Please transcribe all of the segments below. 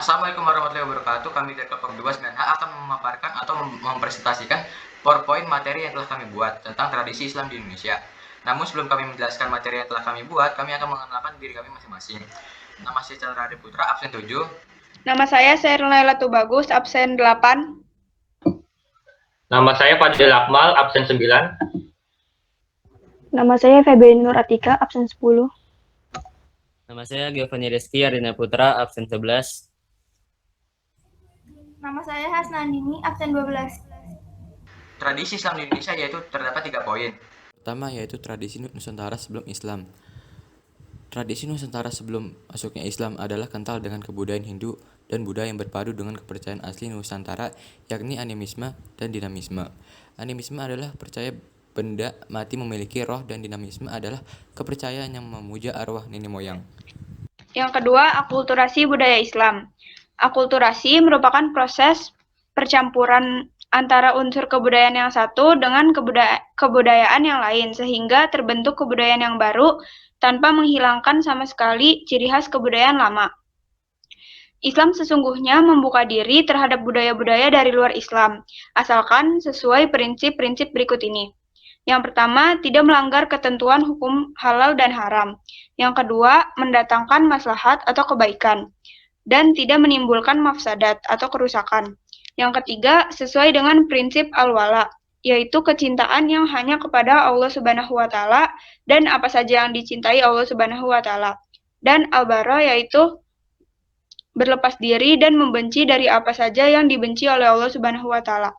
Assalamualaikum warahmatullahi wabarakatuh. Kami dari kelompok 2 9H akan memaparkan atau mempresentasikan PowerPoint materi yang telah kami buat tentang tradisi Islam di Indonesia. Namun sebelum kami menjelaskan materi yang telah kami buat, kami akan mengenalkan diri kami masing-masing. Nama saya Chandra Ade Putra, absen 7. Nama saya Serlaila Tubagus, absen 8. Nama saya Fadil Akmal, absen 9. Nama saya Febri Nur Atika, absen 10. Nama saya Giovanni Rizky Arina Putra, absen 11. Nama saya Hasnandini, absen 12. Tradisi Islam di Indonesia yaitu terdapat 3 poin. Pertama yaitu tradisi Nusantara sebelum Islam. Tradisi Nusantara sebelum masuknya Islam adalah kental dengan kebudayaan Hindu dan Buddha yang berpadu dengan kepercayaan asli Nusantara, yakni animisme dan dinamisme. Animisme adalah percaya benda mati memiliki roh, dan dinamisme adalah kepercayaan yang memuja arwah nenek moyang. Yang kedua, akulturasi budaya Islam. Akulturasi merupakan proses percampuran antara unsur kebudayaan yang satu dengan kebudayaan yang lain, sehingga terbentuk kebudayaan yang baru tanpa menghilangkan sama sekali ciri khas kebudayaan lama. Islam sesungguhnya membuka diri terhadap budaya-budaya dari luar Islam, asalkan sesuai prinsip-prinsip berikut ini. Yang pertama, tidak melanggar ketentuan hukum halal dan haram. Yang kedua, mendatangkan maslahat atau kebaikan, dan tidak menimbulkan mafsadat atau kerusakan. Yang ketiga, sesuai dengan prinsip al-wala, yaitu kecintaan yang hanya kepada Allah Subhanahu wa Ta'ala dan apa saja yang dicintai Allah Subhanahu wa Ta'ala. Dan al-bara, yaitu berlepas diri dan membenci dari apa saja yang dibenci oleh Allah Subhanahu wa Ta'ala.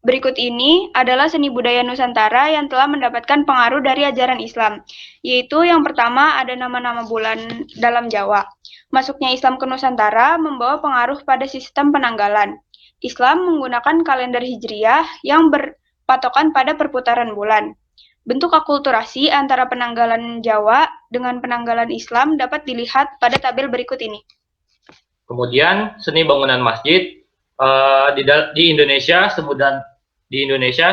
Berikut ini adalah seni budaya Nusantara yang telah mendapatkan pengaruh dari ajaran Islam, yaitu yang pertama ada nama-nama bulan dalam Jawa. Masuknya Islam ke Nusantara membawa pengaruh pada sistem penanggalan. Islam menggunakan kalender Hijriyah yang berpatokan pada perputaran bulan. Bentuk akulturasi antara penanggalan Jawa dengan penanggalan Islam dapat dilihat pada tabel berikut ini. Kemudian seni bangunan masjid di Indonesia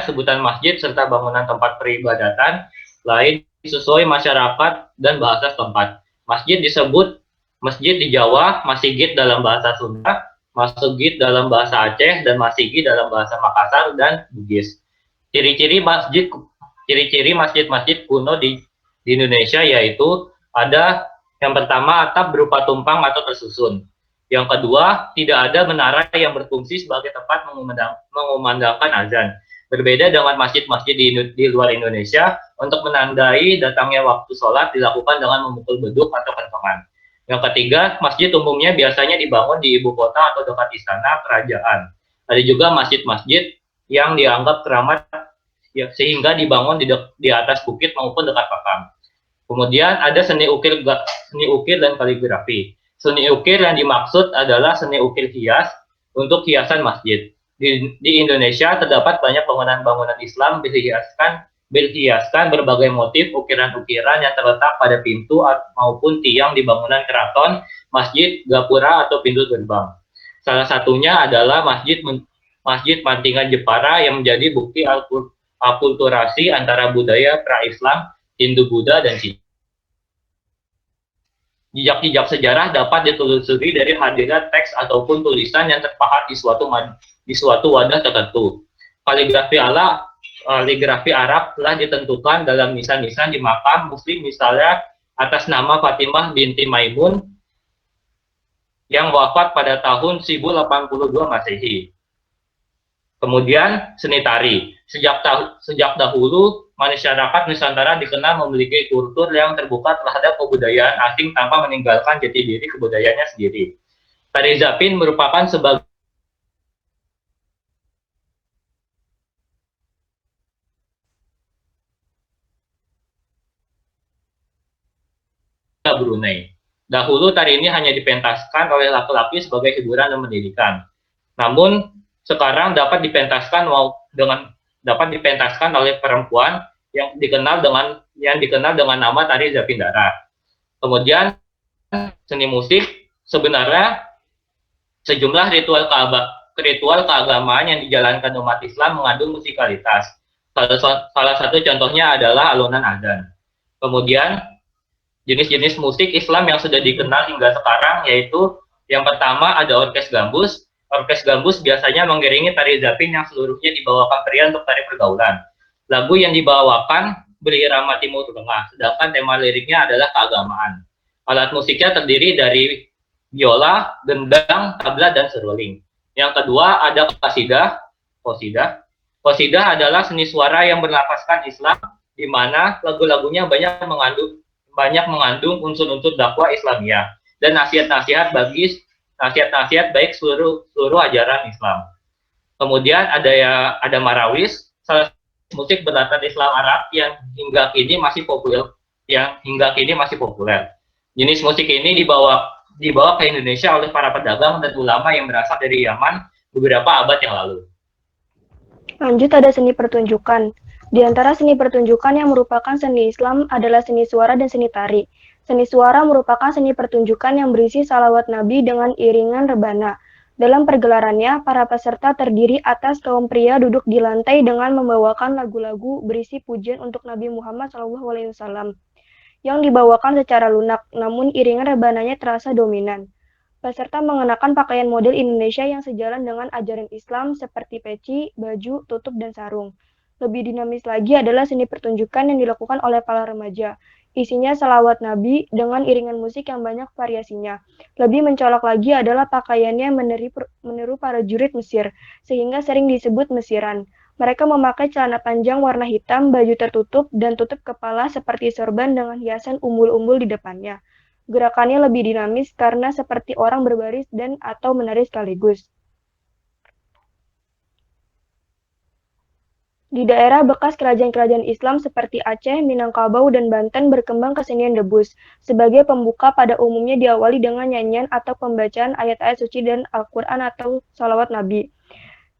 sebutan masjid serta bangunan tempat peribadatan lain sesuai masyarakat dan bahasa setempat. Masjid disebut masjid di Jawa, masjid dalam bahasa Sunda, masjid dalam bahasa Aceh, dan masjid dalam bahasa Makassar dan Bugis. Ciri-ciri masjid-masjid kuno di Indonesia yaitu ada yang pertama atap berupa tumpang atau tersusun. Yang kedua, tidak ada menara yang berfungsi sebagai tempat mengumandangkan azan. Berbeda dengan masjid-masjid di luar Indonesia, untuk menandai datangnya waktu sholat dilakukan dengan memukul beduk atau kentongan. Yang ketiga, masjid umumnya biasanya dibangun di ibu kota atau dekat istana kerajaan. Ada juga masjid-masjid yang dianggap keramat sehingga dibangun di atas bukit maupun dekat makam. Kemudian ada seni ukir dan kaligrafi. Seni ukir yang dimaksud adalah seni ukir hias untuk hiasan masjid. Di Indonesia terdapat banyak bangunan-bangunan Islam berhiaskan berbagai motif ukiran-ukiran yang terletak pada pintu maupun tiang di bangunan keraton, masjid, gapura, atau pintu gerbang. Salah satunya adalah Masjid Mantingan Jepara yang menjadi bukti akulturasi antara budaya pra-Islam, Hindu-Buddha, dan Cina. Jejak-jejak sejarah dapat ditelusuri dari hadirat teks ataupun tulisan yang terpahat di suatu wadah tertentu. Kaligrafi Arab telah ditentukan dalam nisan-nisan di makam muslim, misalnya atas nama Fatimah binti Maimun yang wafat pada tahun 1082 Masehi. Kemudian seni tari. Sejak dahulu masyarakat Nusantara dikenal memiliki kultur yang terbuka terhadap kebudayaan asing tanpa meninggalkan jati diri kebudayaannya sendiri. Tari Zapin merupakan sebagai Brunei. Dahulu tari ini hanya dipentaskan oleh laki-laki sebagai hiburan dan pendidikan. Namun sekarang dapat dipentaskan oleh perempuan yang dikenal dengan nama tari Zapindara. Kemudian seni musik, sebenarnya sejumlah ritual keagamaan yang dijalankan umat Islam mengandung musikalitas. Salah satu contohnya adalah alunan adzan. Kemudian jenis-jenis musik Islam yang sudah dikenal hingga sekarang yaitu Yang pertama ada orkes gambus. Orkes gambus biasanya mengiringi tari zapin yang seluruhnya dibawakan pria untuk tari pergaulan. Lagu yang dibawakan berirama Timur Tengah, sedangkan tema liriknya adalah keagamaan. Alat musiknya terdiri dari biola, gendang, tabla, dan seruling. Yang kedua ada qasidah. Qasidah adalah seni suara yang berlafazkan Islam, di mana lagu-lagunya banyak mengandung unsur-unsur dakwah Islamiyah dan nasihat-nasihat baik seluruh ajaran Islam. Kemudian ada marawis, salah satu musik berlatar Islam Arab yang hingga kini masih populer. Jenis musik ini dibawa ke Indonesia oleh para pedagang dan ulama yang berasal dari Yaman beberapa abad yang lalu. Lanjut ada seni pertunjukan. Di antara seni pertunjukan yang merupakan seni Islam adalah seni suara dan seni tari. Seni suara merupakan seni pertunjukan yang berisi salawat Nabi dengan iringan rebana. Dalam pergelarannya, para peserta terdiri atas kaum pria duduk di lantai dengan membawakan lagu-lagu berisi pujian untuk Nabi Muhammad SAW yang dibawakan secara lunak, namun iringan rebananya terasa dominan. Peserta mengenakan pakaian model Indonesia yang sejalan dengan ajaran Islam seperti peci, baju, tutup, dan sarung. Lebih dinamis lagi adalah seni pertunjukan yang dilakukan oleh para remaja. Isinya salawat Nabi dengan iringan musik yang banyak variasinya. Lebih mencolok lagi adalah pakaiannya meniru para jurid Mesir, sehingga sering disebut Mesiran. Mereka memakai celana panjang warna hitam, baju tertutup, dan tutup kepala seperti sorban dengan hiasan umbul-umbul di depannya. Gerakannya lebih dinamis karena seperti orang berbaris dan atau menari sekaligus. Di daerah bekas kerajaan-kerajaan Islam seperti Aceh, Minangkabau, dan Banten berkembang kesenian debus. Sebagai pembuka pada umumnya diawali dengan nyanyian atau pembacaan ayat-ayat suci dan Al-Quran atau salawat Nabi.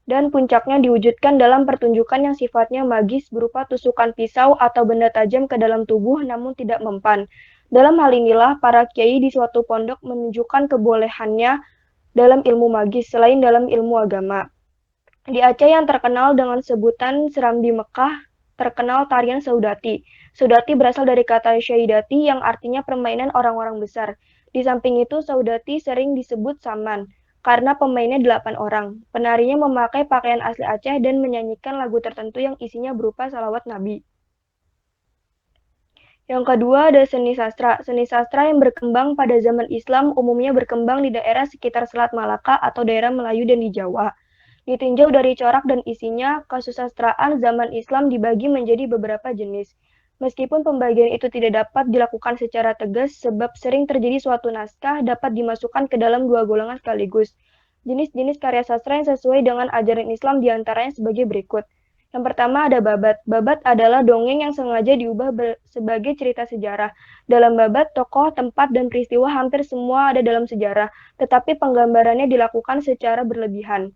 Dan puncaknya diwujudkan dalam pertunjukan yang sifatnya magis berupa tusukan pisau atau benda tajam ke dalam tubuh namun tidak mempan. Dalam hal inilah para kiai di suatu pondok menunjukkan kebolehannya dalam ilmu magis selain dalam ilmu agama. Di Aceh yang terkenal dengan sebutan Serambi Mekah, terkenal tarian Saudati. Saudati berasal dari kata Syahidati yang artinya permainan orang-orang besar. Di samping itu, Saudati sering disebut Saman, karena pemainnya 8 orang. Penarinya memakai pakaian asli Aceh dan menyanyikan lagu tertentu yang isinya berupa salawat Nabi. Yang kedua ada seni sastra. Seni sastra yang berkembang pada zaman Islam umumnya berkembang di daerah sekitar Selat Malaka atau daerah Melayu dan di Jawa. Ditinjau dari corak dan isinya, kesusastraan zaman Islam dibagi menjadi beberapa jenis. Meskipun pembagian itu tidak dapat dilakukan secara tegas sebab sering terjadi suatu naskah dapat dimasukkan ke dalam dua golongan sekaligus. Jenis-jenis karya sastra yang sesuai dengan ajaran Islam diantaranya sebagai berikut. Yang pertama ada babat. Babat adalah dongeng yang sengaja diubah sebagai cerita sejarah. Dalam babat, tokoh, tempat, dan peristiwa hampir semua ada dalam sejarah, tetapi penggambarannya dilakukan secara berlebihan.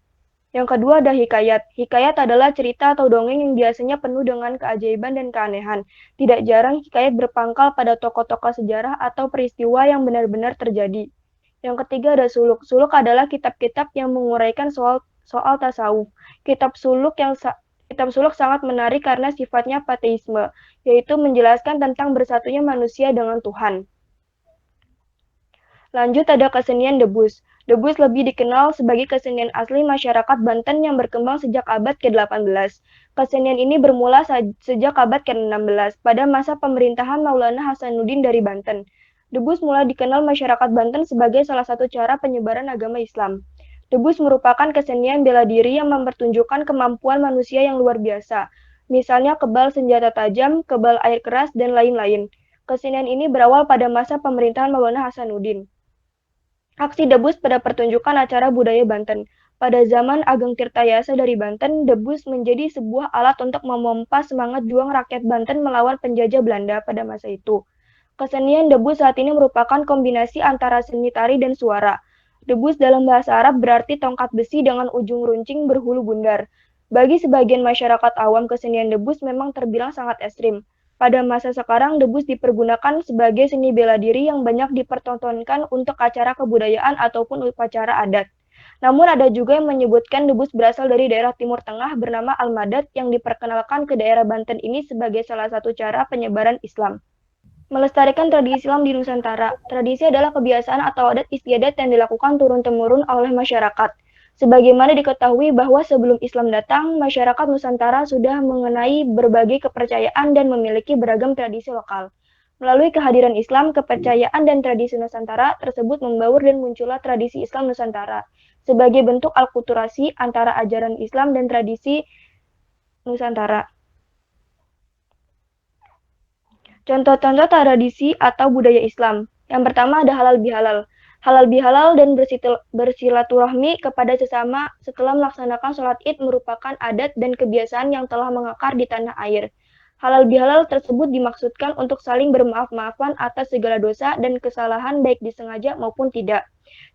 Yang kedua ada hikayat. Hikayat adalah cerita atau dongeng yang biasanya penuh dengan keajaiban dan keanehan. Tidak jarang hikayat berpangkal pada tokoh-tokoh sejarah atau peristiwa yang benar-benar terjadi. Yang ketiga ada suluk. Suluk adalah kitab-kitab yang menguraikan soal tasawuf. Kitab suluk sangat menarik karena sifatnya pateisme, yaitu menjelaskan tentang bersatunya manusia dengan Tuhan. Lanjut ada kesenian debus. Debus lebih dikenal sebagai kesenian asli masyarakat Banten yang berkembang sejak abad ke-18. Kesenian ini bermula sejak abad ke-16 pada masa pemerintahan Maulana Hasanuddin dari Banten. Debus mulai dikenal masyarakat Banten sebagai salah satu cara penyebaran agama Islam. Debus merupakan kesenian bela diri yang mempertunjukkan kemampuan manusia yang luar biasa, misalnya kebal senjata tajam, kebal air keras, dan lain-lain. Kesenian ini berawal pada masa pemerintahan Maulana Hasanuddin. Aksi debus pada pertunjukan acara budaya Banten. Pada zaman Ageng Tirtayasa dari Banten, debus menjadi sebuah alat untuk memompa semangat juang rakyat Banten melawan penjajah Belanda pada masa itu. Kesenian debus saat ini merupakan kombinasi antara seni tari dan suara. Debus dalam bahasa Arab berarti tongkat besi dengan ujung runcing berhulu bundar. Bagi sebagian masyarakat awam, kesenian debus memang terbilang sangat ekstrim. Pada masa sekarang, debus dipergunakan sebagai seni bela diri yang banyak dipertontonkan untuk acara kebudayaan ataupun upacara adat. Namun ada juga yang menyebutkan debus berasal dari daerah Timur Tengah bernama Al-Madad yang diperkenalkan ke daerah Banten ini sebagai salah satu cara penyebaran Islam. Melestarikan tradisi Islam di Nusantara. Tradisi adalah kebiasaan atau adat istiadat yang dilakukan turun-temurun oleh masyarakat. Sebagaimana diketahui bahwa sebelum Islam datang, masyarakat Nusantara sudah mengenai berbagai kepercayaan dan memiliki beragam tradisi lokal. Melalui kehadiran Islam, kepercayaan dan tradisi Nusantara tersebut membaur dan muncullah tradisi Islam Nusantara sebagai bentuk alkulturasi antara ajaran Islam dan tradisi Nusantara. Contoh-contoh tradisi atau budaya Islam. Yang pertama ada halal bihalal. Halal bihalal dan bersilaturahmi kepada sesama setelah melaksanakan sholat id merupakan adat dan kebiasaan yang telah mengakar di tanah air. Halal bihalal tersebut dimaksudkan untuk saling bermaaf-maafan atas segala dosa dan kesalahan baik disengaja maupun tidak.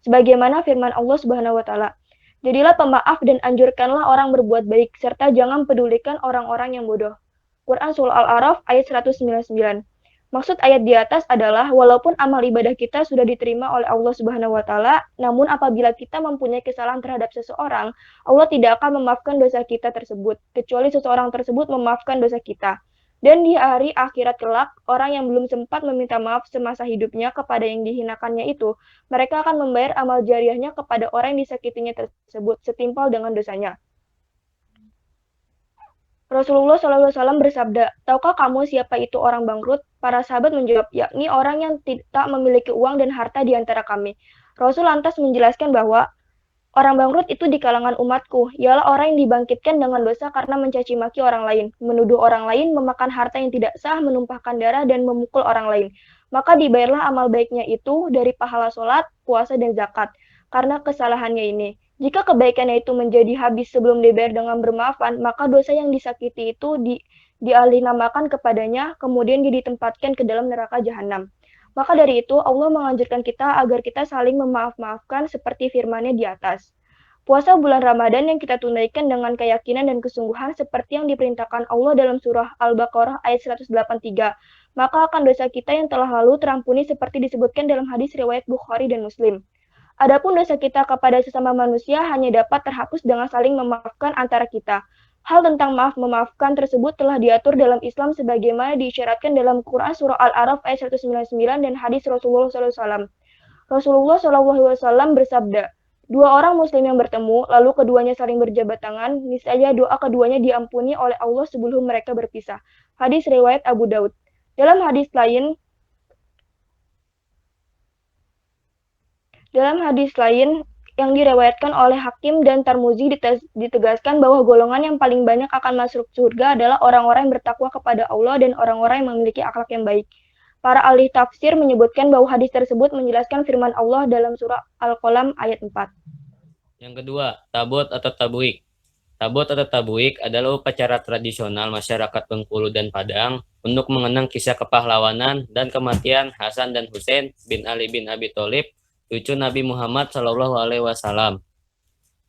Sebagaimana firman Allah Subhanahu wa taala, "Jadilah pemaaf dan anjurkanlah orang berbuat baik serta jangan pedulikan orang-orang yang bodoh." Quran Surah Al-A'raf ayat 199. Maksud ayat di atas adalah walaupun amal ibadah kita sudah diterima oleh Allah Subhanahu wa taala, namun apabila kita mempunyai kesalahan terhadap seseorang, Allah tidak akan memaafkan dosa kita tersebut kecuali seseorang tersebut memaafkan dosa kita. Dan di hari akhirat kelak, orang yang belum sempat meminta maaf semasa hidupnya kepada yang dihinakannya itu, mereka akan membayar amal jariahnya kepada orang yang disakitinya tersebut setimpal dengan dosanya. Rasulullah SAW bersabda, "Tahukah kamu siapa itu orang bangkrut?" Para sahabat menjawab, "Yakni orang yang tidak memiliki uang dan harta di antara kami." Rasul lantas menjelaskan bahwa orang bangkrut itu di kalangan umatku, ialah orang yang dibangkitkan dengan dosa karena mencaci maki orang lain, menuduh orang lain, memakan harta yang tidak sah, menumpahkan darah, dan memukul orang lain. Maka dibayarlah amal baiknya itu dari pahala sholat, puasa, dan zakat, karena kesalahannya ini. Jika kebaikannya itu menjadi habis sebelum dibayar dengan bermaafan, maka dosa yang disakiti itu dialih-namakan kepadanya, kemudian ditempatkan ke dalam neraka jahanam. Maka dari itu, Allah menganjurkan kita agar kita saling memaaf-maafkan seperti firman-Nya di atas. Puasa bulan Ramadan yang kita tunaikan dengan keyakinan dan kesungguhan seperti yang diperintahkan Allah dalam surah Al-Baqarah ayat 183. Maka akan dosa kita yang telah lalu terampuni seperti disebutkan dalam hadis riwayat Bukhari dan Muslim. Adapun dosa kita kepada sesama manusia hanya dapat terhapus dengan saling memaafkan antara kita. Hal tentang maaf-memaafkan tersebut telah diatur dalam Islam sebagaimana diisyaratkan dalam Quran Surah Al-A'raf ayat 199 dan hadis Rasulullah SAW. Rasulullah SAW bersabda, "Dua orang muslim yang bertemu, lalu keduanya saling berjabat tangan, niscaya doa keduanya diampuni oleh Allah sebelum mereka berpisah." Hadis riwayat Abu Daud. Dalam hadis lain yang diriwayatkan oleh Hakim dan Tarmuzi ditegaskan bahwa golongan yang paling banyak akan masuk surga adalah orang-orang yang bertakwa kepada Allah dan orang-orang yang memiliki akhlak yang baik. Para ahli tafsir menyebutkan bahwa hadis tersebut menjelaskan firman Allah dalam surah Al-Qalam ayat 4. Yang kedua, tabut atau tabuik. Tabut atau tabuik adalah upacara tradisional masyarakat Bengkulu dan Padang untuk mengenang kisah kepahlawanan dan kematian Hasan dan Husain bin Ali bin Abi Thalib, cucu Nabi Muhammad SAW.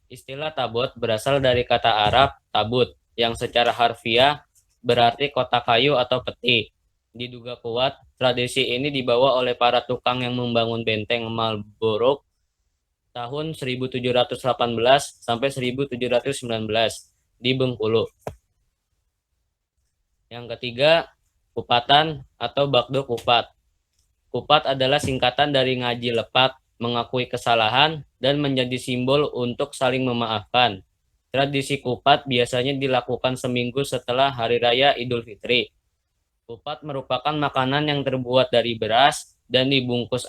Istilah tabut berasal dari kata Arab tabut, yang secara harfiah berarti kotak kayu atau peti. Diduga kuat, tradisi ini dibawa oleh para tukang yang membangun benteng Marlborough tahun 1718 sampai 1719 di Bengkulu. Yang ketiga, kupatan atau bakdo kupat. Kupat adalah singkatan dari ngaji lepat, mengakui kesalahan, dan menjadi simbol untuk saling memaafkan. Tradisi kupat biasanya dilakukan seminggu setelah Hari Raya Idul Fitri. Kupat merupakan makanan yang terbuat dari beras dan dibungkus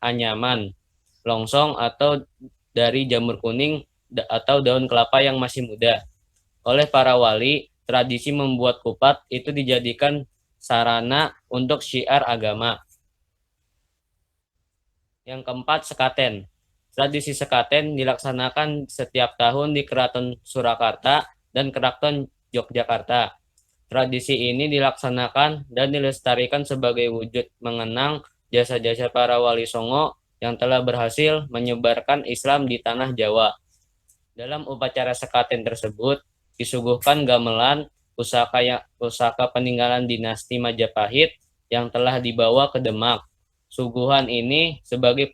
anyaman, longsong, atau dari jamur kuning atau daun kelapa yang masih muda. Oleh para wali, tradisi membuat kupat itu dijadikan sarana untuk syiar agama. Yang keempat, sekaten. Tradisi sekaten dilaksanakan setiap tahun di Keraton Surakarta dan Keraton Yogyakarta. Tradisi ini dilaksanakan dan dilestarikan sebagai wujud mengenang jasa-jasa para wali songo yang telah berhasil menyebarkan Islam di tanah Jawa. Dalam upacara sekaten tersebut disuguhkan gamelan pusaka peninggalan dinasti Majapahit yang telah dibawa ke Demak. Suguhan ini sebagai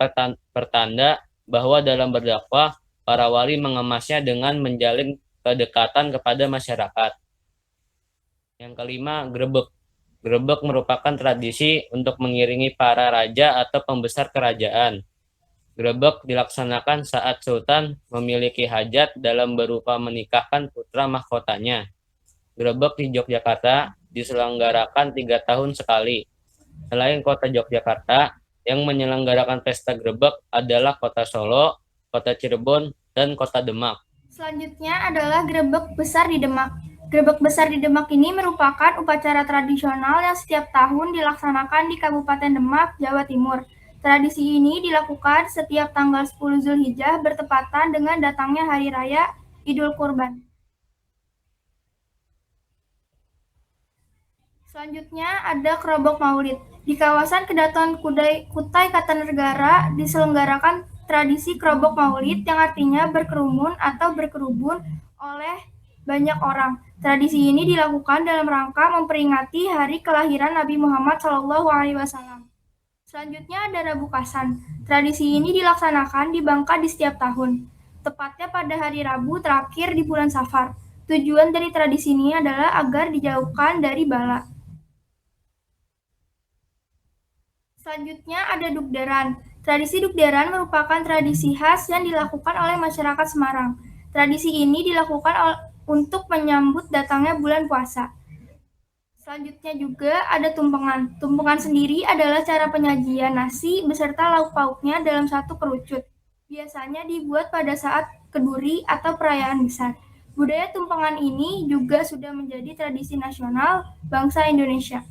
pertanda bahwa dalam berdakwah, para wali mengemasnya dengan menjalin kedekatan kepada masyarakat. Yang kelima, grebek. Grebek merupakan tradisi untuk mengiringi para raja atau pembesar kerajaan. Grebek dilaksanakan saat sultan memiliki hajat dalam berupa menikahkan putra mahkotanya. Grebek di Yogyakarta diselenggarakan 3 tahun sekali. Selain kota Yogyakarta, yang menyelenggarakan pesta grebek adalah kota Solo, kota Cirebon, dan kota Demak. Selanjutnya adalah grebek besar di Demak. Grebek besar di Demak ini merupakan upacara tradisional yang setiap tahun dilaksanakan di Kabupaten Demak, Jawa Timur. Tradisi ini dilakukan setiap tanggal 10 Zulhijjah bertepatan dengan datangnya Hari Raya Idul Kurban. Selanjutnya ada Kerobok Maulid. Di kawasan Kedaton Kutai Kartanegara diselenggarakan tradisi Kerobok Maulid yang artinya berkerumun atau berkerubun oleh banyak orang. Tradisi ini dilakukan dalam rangka memperingati hari kelahiran Nabi Muhammad SAW. Selanjutnya ada Rabu Kasan. Tradisi ini dilaksanakan di Bangka di setiap tahun, tepatnya pada hari Rabu terakhir di bulan Safar. Tujuan dari tradisi ini adalah agar dijauhkan dari bala. Selanjutnya ada Dukderan. Tradisi Dukderan merupakan tradisi khas yang dilakukan oleh masyarakat Semarang. Tradisi ini dilakukan untuk menyambut datangnya bulan puasa. Selanjutnya juga ada Tumpengan. Tumpengan sendiri adalah cara penyajian nasi beserta lauk pauknya dalam satu kerucut. Biasanya dibuat pada saat keduri atau perayaan besar. Budaya tumpengan ini juga sudah menjadi tradisi nasional bangsa Indonesia.